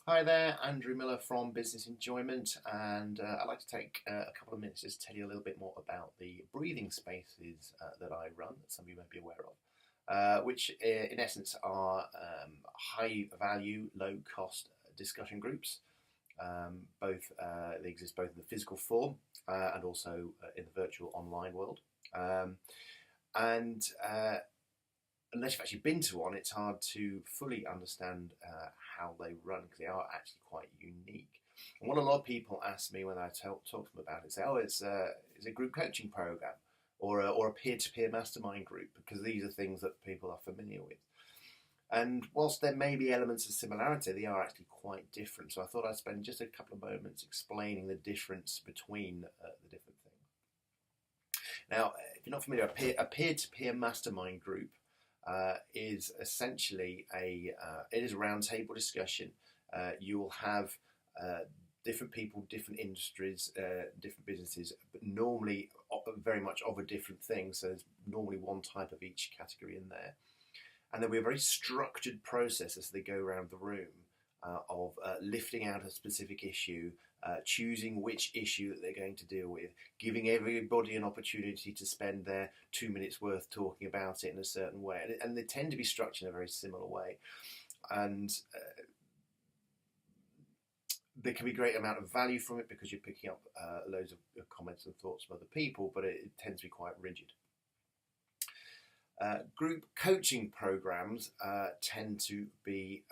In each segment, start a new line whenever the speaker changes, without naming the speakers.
Hi there, Andrew Miller from Business Enjoyment, and I'd like to take a couple of minutes just to tell you a little bit more about the breathing spaces that I run, that some of you may be aware of, which in essence are high value, low cost discussion groups. They exist both in the physical form and also in the virtual online world. And Unless you've actually been to one, it's hard to fully understand how they run because they are actually quite unique. And what a lot of people ask me when I talk to them about it, say, "Oh, it's a group coaching program or a peer-to-peer mastermind group," because these are things that people are familiar with. And whilst there may be elements of similarity, they are actually quite different. So I thought I'd spend just a couple of moments explaining the difference between the different things. Now, if you're not familiar, a peer-to-peer mastermind group is essentially it is a roundtable discussion. You will have different people, different industries, different businesses, but normally very much of a different thing. So there's normally one type of each category in there. And there'll be a very structured process as they go around the room of lifting out a specific issue, choosing which issue that they're going to deal with, giving everybody an opportunity to spend their 2 minutes worth talking about it in a certain way. And they tend to be structured in a very similar way. And there can be a great amount of value from it because you're picking up loads of comments and thoughts from other people, but it tends to be quite rigid. Group coaching programs tend to be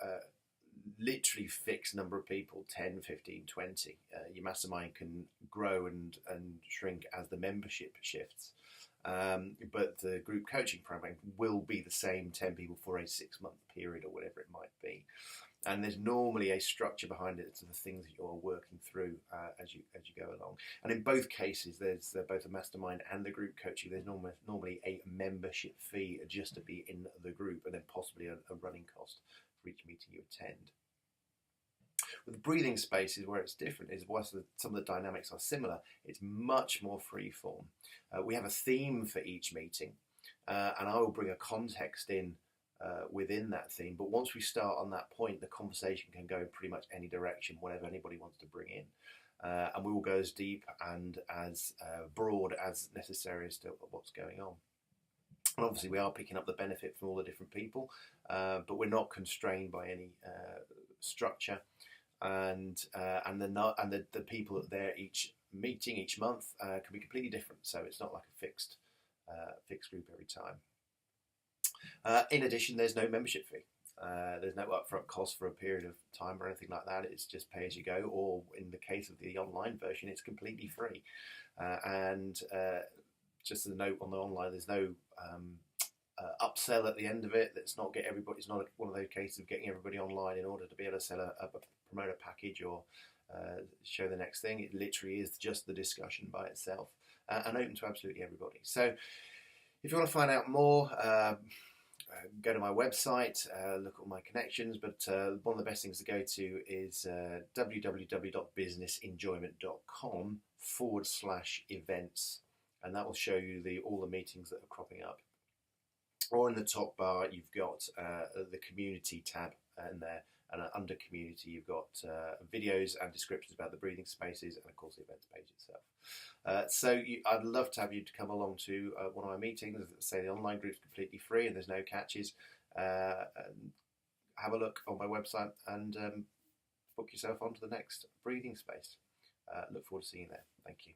literally fixed number of people, 10, 15, 20. Your mastermind can grow and shrink as the membership shifts. But the group coaching program will be the same 10 people for a 6-month period or whatever it might be. And there's normally a structure behind it to the things that you're working through as you go along. And in both cases, there's both the mastermind and the group coaching. There's normally a membership fee just to be in the group, and then possibly a running cost for each meeting you attend. With the breathing spaces, where it's different is whilst some of the dynamics are similar, it's much more freeform. We have a theme for each meeting, and I will bring a context in within that theme. But once we start on that point, the conversation can go in pretty much any direction, whatever anybody wants to bring in. And we will go as deep and as broad as necessary as to what's going on. And obviously, we are picking up the benefit from all the different people, but we're not constrained by any structure. And the people that are there each meeting each month can be completely different. So it's not like a fixed group every time. In addition, there's no membership fee. There's no upfront cost for a period of time or anything like that. It's just pay as you go, or in the case of the online version, it's completely free. Just as a note on the online, there's no upsell at the end of it. That's not get everybody. It's not one of those cases of getting everybody online in order to be able to sell promote a package or show the next thing. It literally is just the discussion by itself and open to absolutely everybody. So if you want to find out more, go to my website, look at my connections, but one of the best things to go to is www.businessenjoyment.com/events, and that will show you all the meetings that are cropping up. Or in the top bar, you've got the community tab in there, and under community, you've got videos and descriptions about the breathing spaces, and of course the events page itself. I'd love to have you to come along to one of my meetings. Say the online group's completely free and there's no catches. Have a look on my website and book yourself onto the next breathing space. Look forward to seeing you there. Thank you.